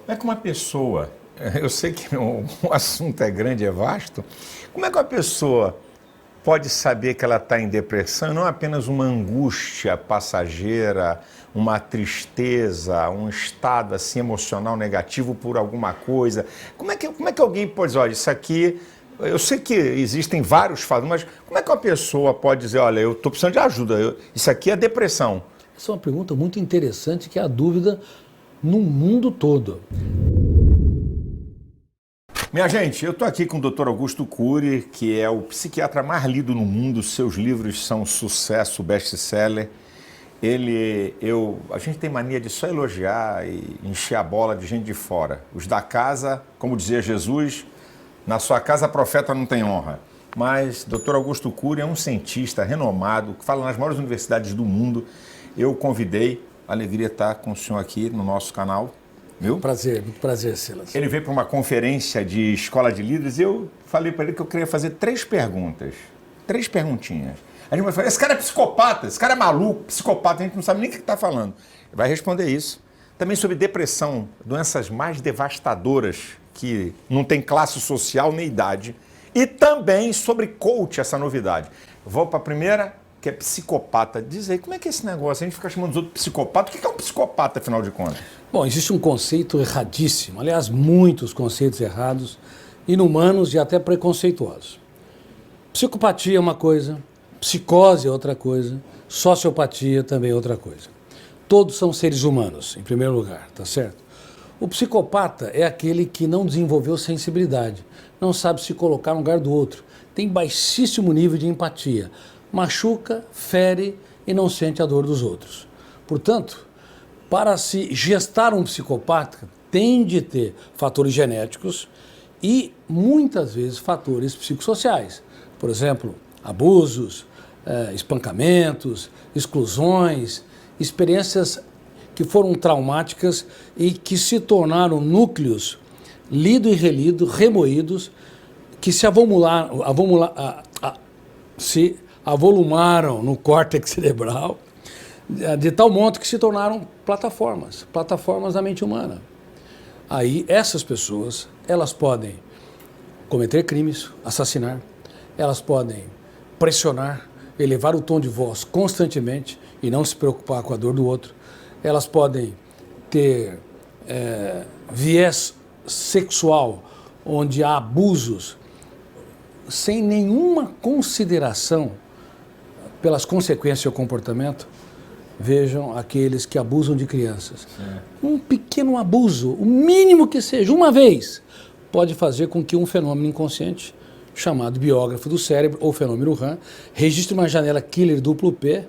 Como é que uma pessoa, eu sei que o assunto é grande, é vasto, como é que uma pessoa pode saber que ela está em depressão, não apenas uma angústia passageira, uma tristeza, um estado assim emocional negativo por alguma coisa? Como é que alguém pode dizer, olha, isso aqui, eu sei que existem vários fatos, mas como é que uma pessoa pode dizer, olha, eu estou precisando de ajuda, isso aqui é depressão? Essa é uma pergunta muito interessante, que é a dúvida no mundo todo. Minha gente, eu estou aqui com o Dr. Augusto Cury, que é o psiquiatra mais lido no mundo. Seus livros são um sucesso, best-seller. A gente tem mania de só elogiar e encher a bola de gente de fora. Os da casa, como dizia Jesus, na sua casa profeta não tem honra. Mas Dr. Augusto Cury é um cientista renomado, que fala nas maiores universidades do mundo. Eu o convidei, alegria estar com o senhor aqui no nosso canal. Viu? Muito prazer, Silas. Ele veio para uma conferência de escola de líderes e eu falei para ele que eu queria fazer 3 perguntas. 3 perguntinhas. A gente vai falar, esse cara é psicopata, esse cara é maluco, psicopata, a gente não sabe nem o que está falando. Ele vai responder isso. Também sobre depressão, doenças mais devastadoras que não tem classe social nem idade. E também sobre coach, essa novidade. Vou para a primeira, que é psicopata. Diz aí, como é que é esse negócio? A gente fica chamando os outros de psicopata. O que é um psicopata, afinal de contas? Bom, existe um conceito erradíssimo, aliás, muitos conceitos errados, inumanos e até preconceituosos. Psicopatia é uma coisa, psicose é outra coisa, sociopatia também é outra coisa. Todos são seres humanos, em primeiro lugar, tá certo? O psicopata é aquele que não desenvolveu sensibilidade, não sabe se colocar no lugar do outro, tem baixíssimo nível de empatia, machuca, fere e não sente a dor dos outros. Portanto, para se gestar um psicopata, tem de ter fatores genéticos e, muitas vezes, fatores psicossociais. Por exemplo, abusos, espancamentos, exclusões, experiências que foram traumáticas e que se tornaram núcleos lido e relido, remoídos, que se avolumaram no córtex cerebral, de tal monte que se tornaram plataformas da mente humana. Aí essas pessoas, elas podem cometer crimes, assassinar, elas podem pressionar, elevar o tom de voz constantemente e não se preocupar com a dor do outro, elas podem ter viés sexual, onde há abusos, sem nenhuma consideração pelas consequências do seu comportamento. Vejam aqueles que abusam de crianças. Um pequeno abuso, o mínimo que seja, uma vez, pode fazer com que um fenômeno inconsciente, chamado biógrafo do cérebro, ou fenômeno RAM, registre uma janela killer duplo P.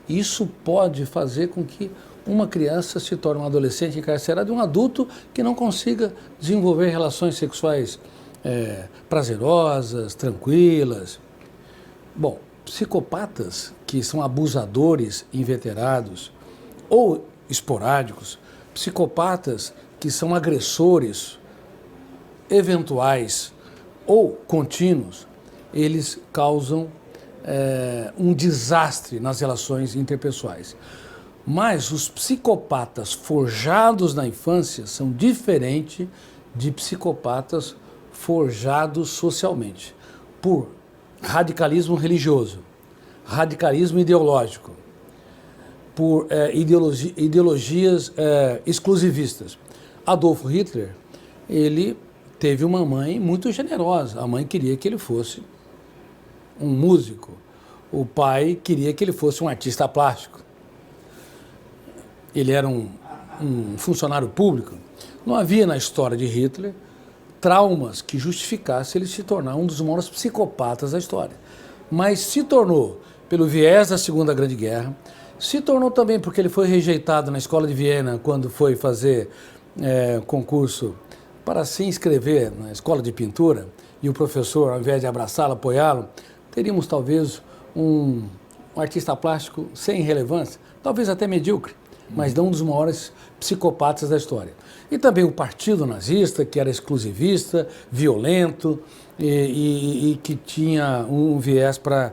Isso pode fazer com que uma criança se torne um adolescente encarcerado e um adulto que não consiga desenvolver relações sexuais prazerosas, tranquilas. Bom, psicopatas que são abusadores inveterados ou esporádicos, psicopatas que são agressores eventuais ou contínuos, eles causam um desastre nas relações interpessoais. Mas os psicopatas forjados na infância são diferentes de psicopatas forjados socialmente por radicalismo religioso, radicalismo ideológico, por ideologias exclusivistas. Adolf Hitler, ele teve uma mãe muito generosa. A mãe queria que ele fosse um músico. O pai queria que ele fosse um artista plástico. Ele era um funcionário público. Não havia na história de Hitler traumas que justificassem ele se tornar um dos maiores psicopatas da história. Mas se tornou pelo viés da Segunda Grande Guerra, se tornou também porque ele foi rejeitado na escola de Viena quando foi fazer concurso para se inscrever na escola de pintura, e o professor, ao invés de abraçá-lo, apoiá-lo, teríamos talvez um artista plástico sem relevância, talvez até medíocre, mas não um dos maiores psicopatas da história. E também o partido nazista, que era exclusivista, violento e que tinha um viés para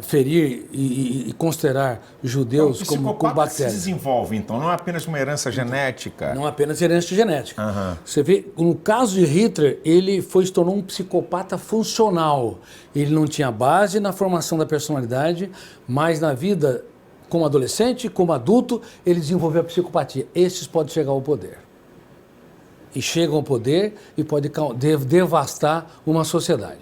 ferir e considerar judeus Então, como psicopata se bactérias. desenvolve, então, não é apenas uma herança genética. Não apenas herança genética. Aham. Você vê, no caso de Hitler, ele se tornou um psicopata funcional. Ele não tinha base na formação da personalidade, mas na vida, como adolescente, como adulto, ele desenvolveu a psicopatia. Esses podem chegar ao poder. E chegam ao poder e podem devastar uma sociedade.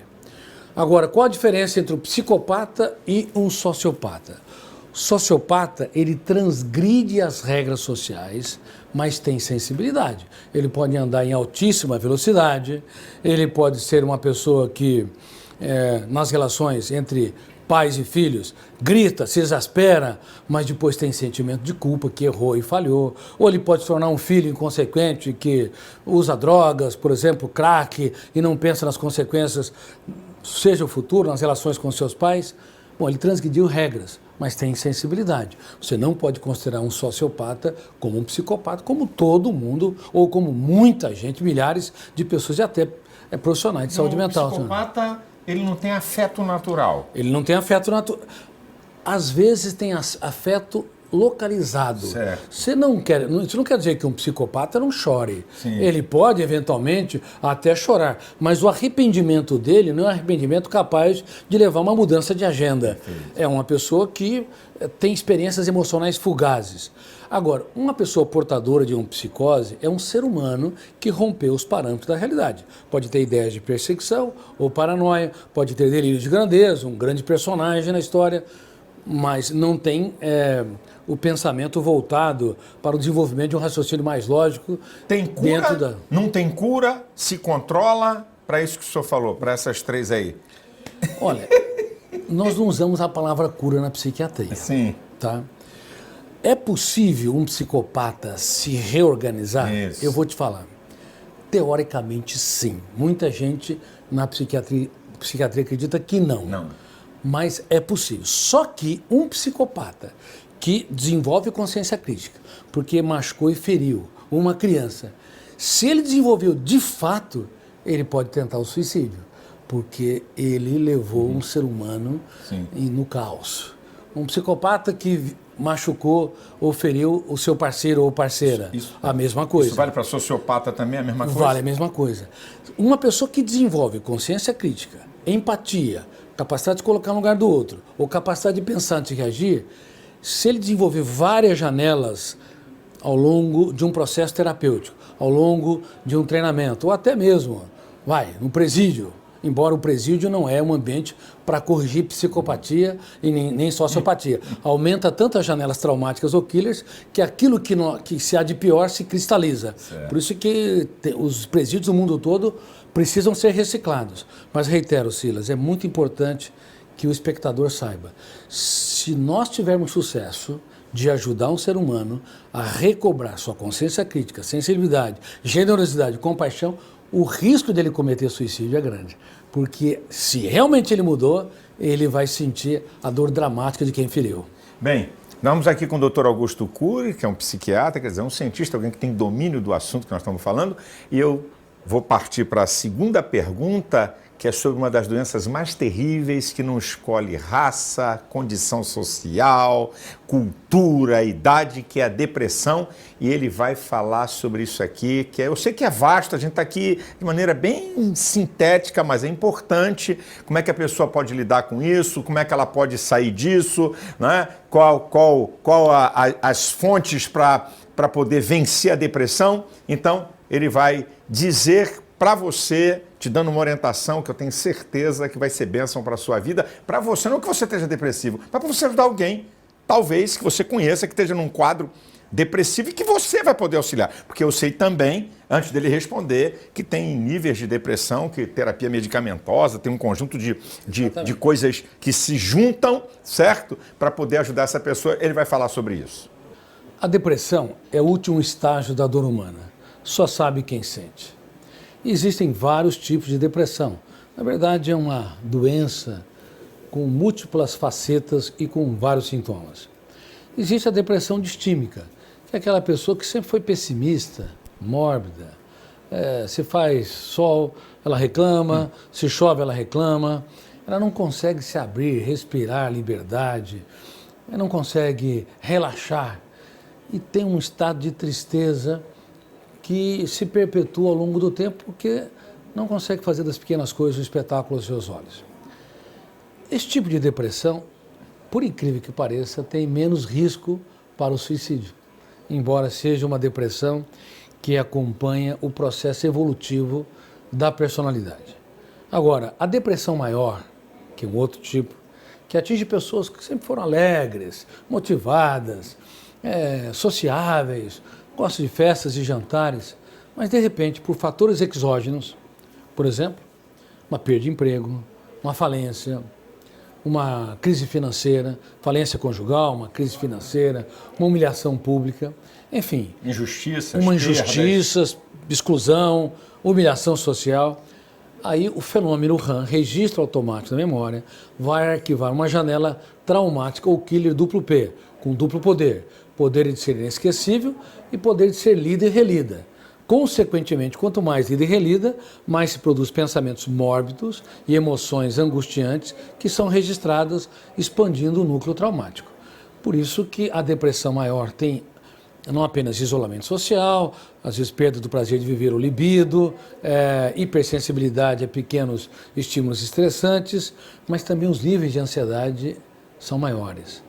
Agora, qual a diferença entre um psicopata e um sociopata? O sociopata, ele transgride as regras sociais, mas tem sensibilidade. Ele pode andar em altíssima velocidade, ele pode ser uma pessoa que, nas relações entre pais e filhos, grita, se exaspera, mas depois tem sentimento de culpa, que errou e falhou. Ou ele pode se tornar um filho inconsequente, que usa drogas, por exemplo, crack, e não pensa nas consequências, seja o futuro, nas relações com seus pais. Bom, ele transgrediu regras, mas tem sensibilidade. Você não pode considerar um sociopata como um psicopata, como todo mundo, ou como muita gente, milhares de pessoas e até profissionais de saúde mental. O psicopata, ele não tem afeto natural. Ele não tem afeto natural. Às vezes tem afeto localizado. Certo. Isso não quer dizer que um psicopata não chore. Sim. Ele pode, eventualmente, até chorar. Mas o arrependimento dele não é um arrependimento capaz de levar a uma mudança de agenda. Perfeito. É uma pessoa que tem experiências emocionais fugazes. Agora, uma pessoa portadora de uma psicose é um ser humano que rompeu os parâmetros da realidade. Pode ter ideias de perseguição ou paranoia, pode ter delírio de grandeza, um grande personagem na história, mas não tem o pensamento voltado para o desenvolvimento de um raciocínio mais lógico. Tem cura? Dentro da... Não tem cura? Se controla? Para isso que o senhor falou, para essas três aí. Olha, nós não usamos a palavra cura na psiquiatria. Sim. Tá? É possível um psicopata se reorganizar? Isso. Eu vou te falar. Teoricamente, sim. Muita gente na psiquiatria acredita que não. Não. Mas é possível. Só que um psicopata que desenvolve consciência crítica, porque machucou e feriu uma criança, se ele desenvolveu de fato, ele pode tentar o suicídio, porque ele levou um ser humano no caos. Um psicopata que machucou ou feriu o seu parceiro ou parceira, a mesma coisa. Isso vale para sociopata também, a mesma coisa? Vale a mesma coisa. Uma pessoa que desenvolve consciência crítica, empatia, capacidade de colocar no lugar do outro, ou capacidade de pensar antes de reagir, se ele desenvolver várias janelas ao longo de um processo terapêutico, ao longo de um treinamento, ou até mesmo, no presídio, embora o presídio não é um ambiente para corrigir psicopatia e nem sociopatia. Aumenta tanto as janelas traumáticas ou killers que aquilo que se há de pior se cristaliza. Certo. Por isso que os presídios do mundo todo precisam ser reciclados. Mas reitero, Silas, é muito importante que o espectador saiba. Se nós tivermos sucesso de ajudar um ser humano a recobrar sua consciência crítica, sensibilidade, generosidade, compaixão, o risco dele cometer suicídio é grande. Porque se realmente ele mudou, ele vai sentir a dor dramática de quem feriu. Bem, vamos aqui com o Dr. Augusto Cury, que é um psiquiatra, quer dizer, um cientista, alguém que tem domínio do assunto que nós estamos falando, e eu vou partir para a segunda pergunta, que é sobre uma das doenças mais terríveis, que não escolhe raça, condição social, cultura, idade, que é a depressão, e ele vai falar sobre isso aqui, que eu sei que é vasto, a gente está aqui de maneira bem sintética, mas é importante, como é que a pessoa pode lidar com isso, como é que ela pode sair disso, né? As fontes para poder vencer a depressão. Então, ele vai dizer para você, te dando uma orientação que eu tenho certeza que vai ser bênção para a sua vida, para você, não que você esteja depressivo, mas para você ajudar alguém, talvez, que você conheça, que esteja num quadro depressivo e que você vai poder auxiliar. Porque eu sei também, antes dele responder, que tem níveis de depressão, que terapia medicamentosa, tem um conjunto de coisas que se juntam, certo? Para poder ajudar essa pessoa. Ele vai falar sobre isso. A depressão é o último estágio da dor humana. Só sabe quem sente. Existem vários tipos de depressão. Na verdade, é uma doença com múltiplas facetas e com vários sintomas. Existe a depressão distímica, que é aquela pessoa que sempre foi pessimista, mórbida. Se faz sol, ela reclama, se chove, ela reclama. ela não consegue se abrir, respirar liberdade, ela não consegue relaxar e tem um estado de tristeza que se perpetua ao longo do tempo porque não consegue fazer das pequenas coisas um espetáculo aos seus olhos. Esse tipo de depressão, por incrível que pareça, tem menos risco para o suicídio, embora seja uma depressão que acompanha o processo evolutivo da personalidade. Agora, a depressão maior, que é um outro tipo, que atinge pessoas que sempre foram alegres, motivadas, sociáveis, gostam de festas e jantares, mas de repente, por fatores exógenos, por exemplo, uma perda de emprego, uma falência, uma crise financeira, falência conjugal, uma crise financeira, uma humilhação pública, enfim. Injustiças, exclusão, humilhação social. Aí o fenômeno RAM, registro automático da memória, vai arquivar uma janela traumática ou killer duplo P, com duplo poder. Poder de ser inesquecível e poder de ser lida e relida. Consequentemente, quanto mais lida e relida, mais se produz pensamentos mórbidos e emoções angustiantes que são registradas, expandindo o núcleo traumático. Por isso que a depressão maior tem não apenas isolamento social, às vezes perda do prazer de viver o libido, hipersensibilidade a pequenos estímulos estressantes, mas também os níveis de ansiedade são maiores.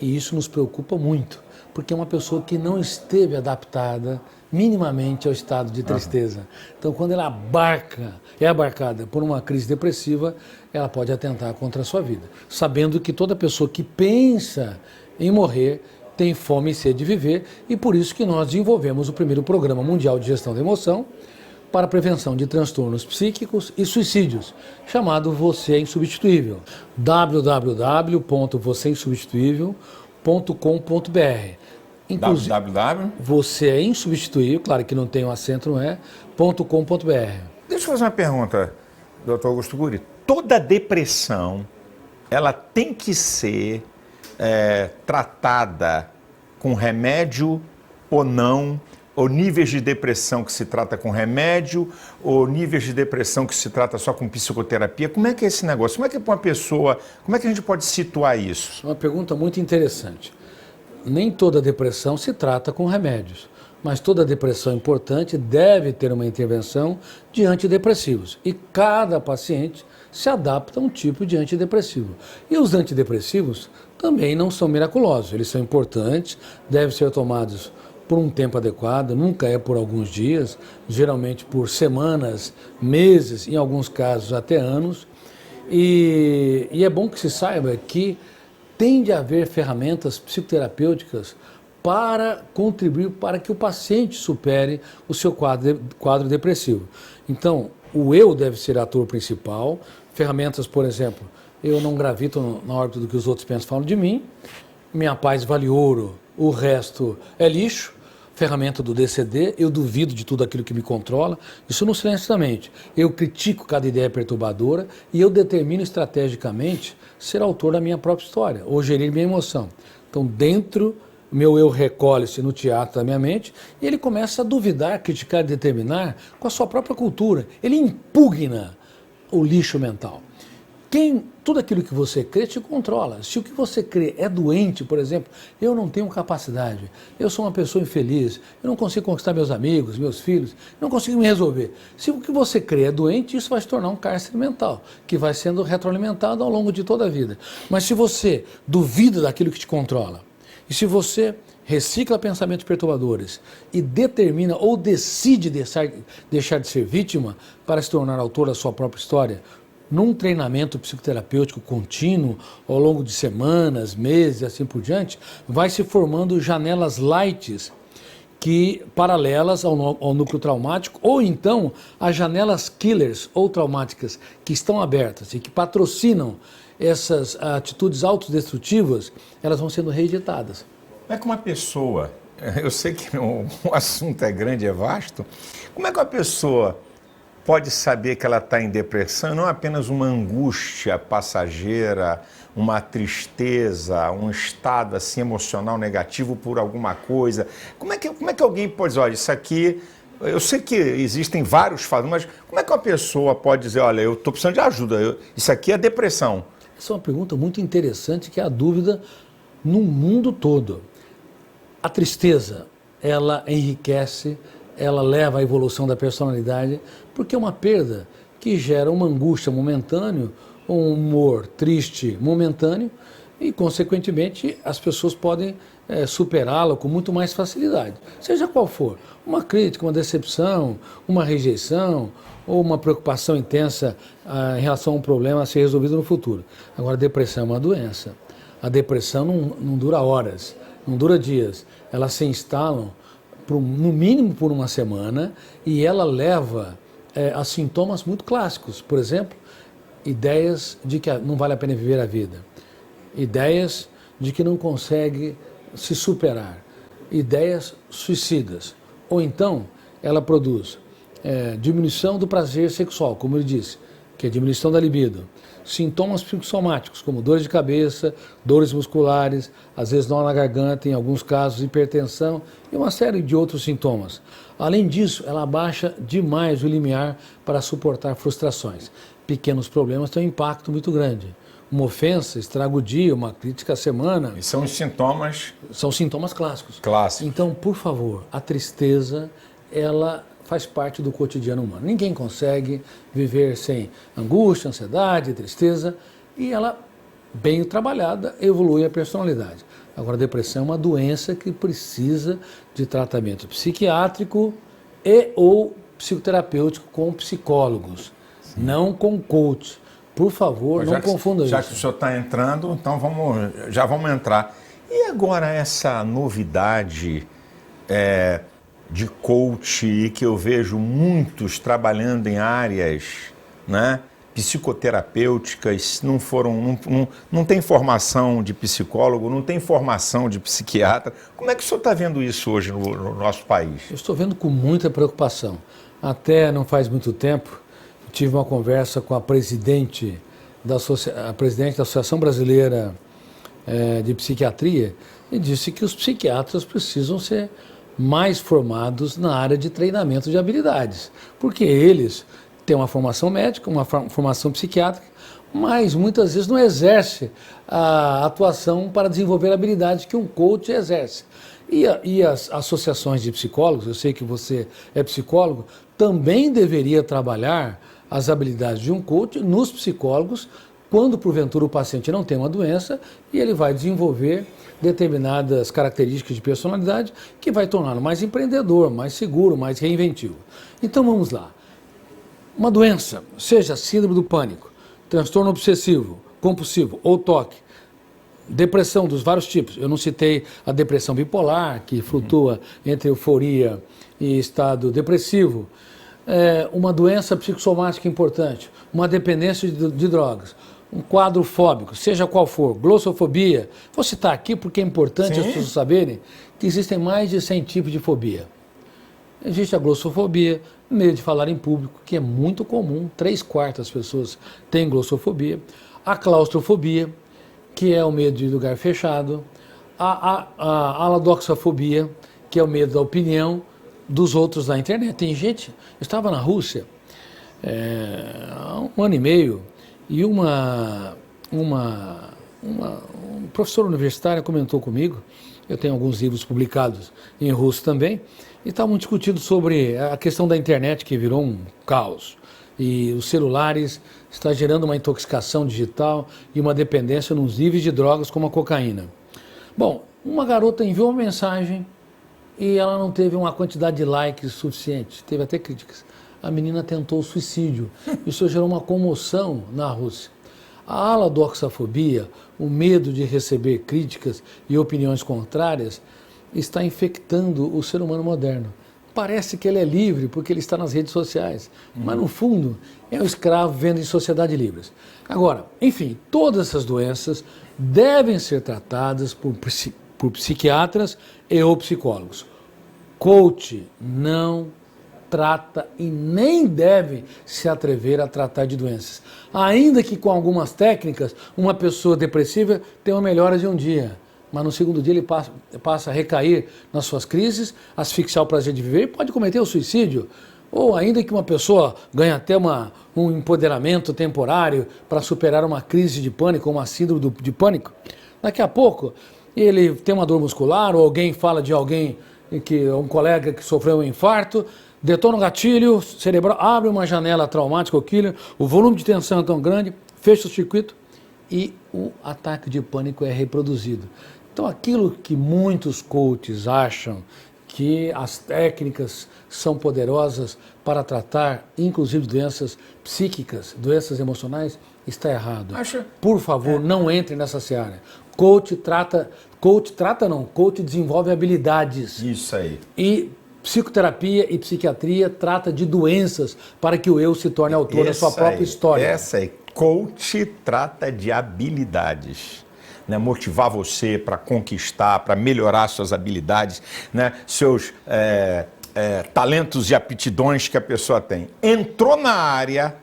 E isso nos preocupa muito, porque é uma pessoa que não esteve adaptada minimamente ao estado de tristeza. Então, quando ela é abarcada por uma crise depressiva, ela pode atentar contra a sua vida, sabendo que toda pessoa que pensa em morrer tem fome e sede de viver, e por isso que nós desenvolvemos o primeiro Programa Mundial de Gestão da Emoção para a prevenção de transtornos psíquicos e suicídios, chamado Você é Insubstituível, www.vocêinsubstituível.com.br. Inclusive, Você é Insubstituível, claro que não tem um acento, não é, .com.br. Deixa eu fazer uma pergunta, doutor Augusto Guri. Toda depressão, ela tem que ser tratada com remédio ou não? Ou níveis de depressão que se trata com remédio, ou níveis de depressão que se trata só com psicoterapia? Como é que é esse negócio? Como é que é para uma pessoa, como é que a gente pode situar isso? Uma pergunta muito interessante. Nem toda depressão se trata com remédios, mas toda depressão importante deve ter uma intervenção de antidepressivos. E cada paciente se adapta a um tipo de antidepressivo. E os antidepressivos também não são miraculosos, eles são importantes, devem ser tomados por um tempo adequado, nunca é por alguns dias, geralmente por semanas, meses, em alguns casos até anos. E é bom que se saiba que tem de haver ferramentas psicoterapêuticas para contribuir para que o paciente supere o seu quadro depressivo. Então, o eu deve ser ator principal, ferramentas, por exemplo, eu não gravito na órbita do que os outros pensam, falam de mim, minha paz vale ouro, o resto é lixo. Ferramenta do DCD, eu duvido de tudo aquilo que me controla, isso no silêncio da mente. Eu critico cada ideia perturbadora e eu determino estrategicamente ser autor da minha própria história, ou gerir minha emoção. Então, dentro, meu eu recolhe-se no teatro da minha mente e ele começa a duvidar, criticar e determinar com a sua própria cultura. Ele impugna o lixo mental. Tudo aquilo que você crê te controla. Se o que você crê é doente, por exemplo, eu não tenho capacidade, eu sou uma pessoa infeliz, eu não consigo conquistar meus amigos, meus filhos, não consigo me resolver. Se o que você crê é doente, isso vai se tornar um cárcere mental, que vai sendo retroalimentado ao longo de toda a vida. Mas se você duvida daquilo que te controla, e se você recicla pensamentos perturbadores e determina ou decide deixar de ser vítima para se tornar autor da sua própria história, num treinamento psicoterapêutico contínuo, ao longo de semanas, meses e assim por diante, vai se formando janelas light paralelas ao núcleo traumático, ou então as janelas killers ou traumáticas que estão abertas e que patrocinam essas atitudes autodestrutivas, elas vão sendo reeditadas. Como é que uma pessoa, eu sei que o assunto é grande, é vasto, como é que uma pessoa pode saber que ela está em depressão, não apenas uma angústia passageira, uma tristeza, um estado assim emocional negativo por alguma coisa? Como é que alguém pode dizer, olha, isso aqui Eu sei que existem vários fatores, mas como é que uma pessoa pode dizer, olha, eu estou precisando de ajuda, isso aqui é depressão? Essa é uma pergunta muito interessante, que é a dúvida no mundo todo. A tristeza, ela enriquece, ela leva à evolução da personalidade, porque é uma perda que gera uma angústia momentânea, um humor triste momentâneo, e, consequentemente, as pessoas podem superá-la com muito mais facilidade. Seja qual for, uma crítica, uma decepção, uma rejeição ou uma preocupação intensa em relação a um problema a ser resolvido no futuro. Agora, a depressão é uma doença. A depressão não dura horas, não dura dias. Elas se instalam, no mínimo por uma semana, e ela leva a sintomas muito clássicos. Por exemplo, ideias de que não vale a pena viver a vida. Ideias de que não consegue se superar, ideias suicidas. Ou então, ela produz diminuição do prazer sexual, como ele disse, que é diminuição da libido. Sintomas psicossomáticos, como dores de cabeça, dores musculares, às vezes nó na garganta, em alguns casos hipertensão e uma série de outros sintomas. Além disso, ela abaixa demais o limiar para suportar frustrações. Pequenos problemas têm um impacto muito grande. Uma ofensa estraga o dia, uma crítica a semana. E são os sintomas... São sintomas clássicos. Clássicos. Então, por favor, a tristeza, ela faz parte do cotidiano humano. Ninguém consegue viver sem angústia, ansiedade, tristeza, e ela, bem trabalhada, evolui a personalidade. Agora, a depressão é uma doença que precisa de tratamento psiquiátrico e ou psicoterapêutico com psicólogos, não com coach. Por favor, não confunda isso. Já que o senhor está entrando, então já vamos entrar. E agora essa novidade de coach, que eu vejo muitos trabalhando em áreas, né, psicoterapêuticas, não tem formação de psicólogo, não tem formação de psiquiatra. Como é que o senhor está vendo isso hoje no nosso país? Eu estou vendo com muita preocupação. Até não faz muito tempo, tive uma conversa com a presidente da Associação Brasileira de Psiquiatria e disse que os psiquiatras precisam ser mais formados na área de treinamento de habilidades, porque eles têm uma formação médica, uma formação psiquiátrica, mas muitas vezes não exerce a atuação para desenvolver habilidades que um coach exerce. E as associações de psicólogos, eu sei que você é psicólogo, também deveria trabalhar as habilidades de um coach nos psicólogos, quando porventura o paciente não tem uma doença e ele vai desenvolver determinadas características de personalidade que vai torná-lo mais empreendedor, mais seguro, mais reinventivo. Então vamos lá. Uma doença, seja síndrome do pânico, transtorno obsessivo, compulsivo ou TOC, depressão dos vários tipos. Eu não citei a depressão bipolar, que flutua entre euforia e estado depressivo. Uma doença psicossomática importante, uma dependência de drogas, um quadro fóbico, seja qual for, glossofobia. Vou citar aqui porque é importante as pessoas saberem que existem mais de 100 tipos de fobia. Existe a glossofobia, medo de falar em público, que é muito comum, 3/4 das pessoas têm glossofobia. A claustrofobia, que é o medo de lugar fechado. A aladoxafobia, que é o medo da opinião dos outros na internet. Tem gente, eu estava na Rússia há 1 ano e meio, e um professor universitário comentou comigo, eu tenho alguns livros publicados em russo também, e estavam discutindo sobre a questão da internet, que virou um caos. E os celulares estão gerando uma intoxicação digital e uma dependência nos níveis de drogas como a cocaína. Bom, uma garota enviou uma mensagem e ela não teve uma quantidade de likes suficiente, teve até críticas. A menina tentou suicídio. Isso gerou uma comoção na Rússia. A aladoxafobia, o medo de receber críticas e opiniões contrárias, está infectando o ser humano moderno. Parece que ele é livre porque ele está nas redes sociais, mas no fundo é um escravo vivendo em sociedade livre. Agora, enfim, todas essas doenças devem ser tratadas por psiquiatras e ou psicólogos. Coach não trata e nem deve se atrever a tratar de doenças. Ainda que com algumas técnicas, uma pessoa depressiva tenha uma melhora de um dia, mas no segundo dia ele passa a recair nas suas crises, asfixiar o prazer de viver e pode cometer o suicídio. Ou ainda que uma pessoa ganhe até um empoderamento temporário para superar uma crise de pânico, uma síndrome de pânico, daqui a pouco ele tem uma dor muscular ou alguém fala de alguém, um colega que sofreu um infarto, detona o gatilho cerebral, abre uma janela traumática ou killer, o volume de tensão é tão grande, fecha o circuito e o ataque de pânico é reproduzido. Então aquilo que muitos coaches acham que as técnicas são poderosas para tratar, inclusive, doenças psíquicas, doenças emocionais, está errado. Por favor, não entre nessa seara. Coach desenvolve habilidades. Isso aí. E psicoterapia e psiquiatria trata de doenças para que o eu se torne autor da sua própria história. Essa aí. Coach trata de habilidades. Né, motivar você para conquistar, para melhorar suas habilidades, né, seus talentos e aptidões que a pessoa tem. Entrou na área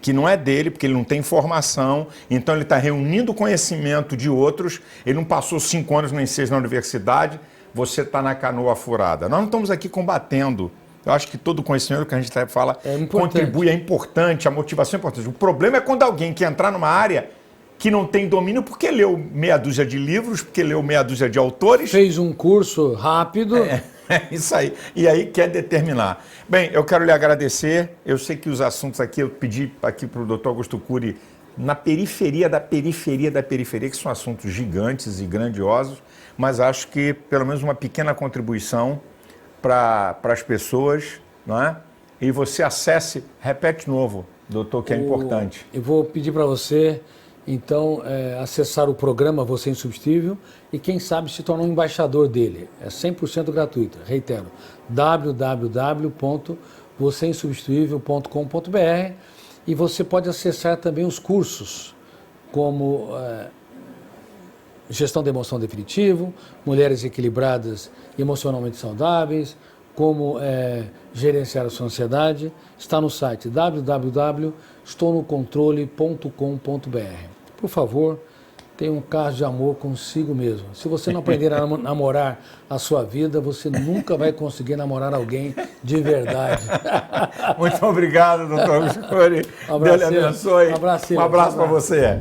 que não é dele, porque ele não tem formação, então ele está reunindo conhecimento de outros, ele não passou 5 anos nem 6 na universidade, você está na canoa furada. Nós não estamos aqui combatendo. Eu acho que todo conhecimento que a gente fala contribui, é importante, a motivação é importante. O problema é quando alguém quer entrar numa área que não tem domínio porque leu meia dúzia de livros, porque leu meia dúzia de autores. Fez um curso rápido. É isso aí. E aí quer determinar. Bem, eu quero lhe agradecer. Eu sei que os assuntos aqui, eu pedi aqui para o doutor Augusto Cury, na periferia da periferia da periferia, que são assuntos gigantes e grandiosos, mas acho que pelo menos uma pequena contribuição para as pessoas, não é? E você acesse, repete de novo, doutor, que é importante. Eu vou pedir para você... Então, acessar o programa Você Insubstituível e, quem sabe, se tornar um embaixador dele. É 100% gratuito. Reitero, www.vocêinsubstituível.com.br e você pode acessar também os cursos, como Gestão da Emoção Definitivo, Mulheres Equilibradas e Emocionalmente Saudáveis, como gerenciar a sua ansiedade. Está no site www.estounocontrole.com.br. Por favor, tenha um caso de amor consigo mesmo. Se você não aprender a namorar a sua vida, você nunca vai conseguir namorar alguém de verdade. Muito obrigado, doutor Augusto Cury. Deus lhe abençoe. Um abraço para você.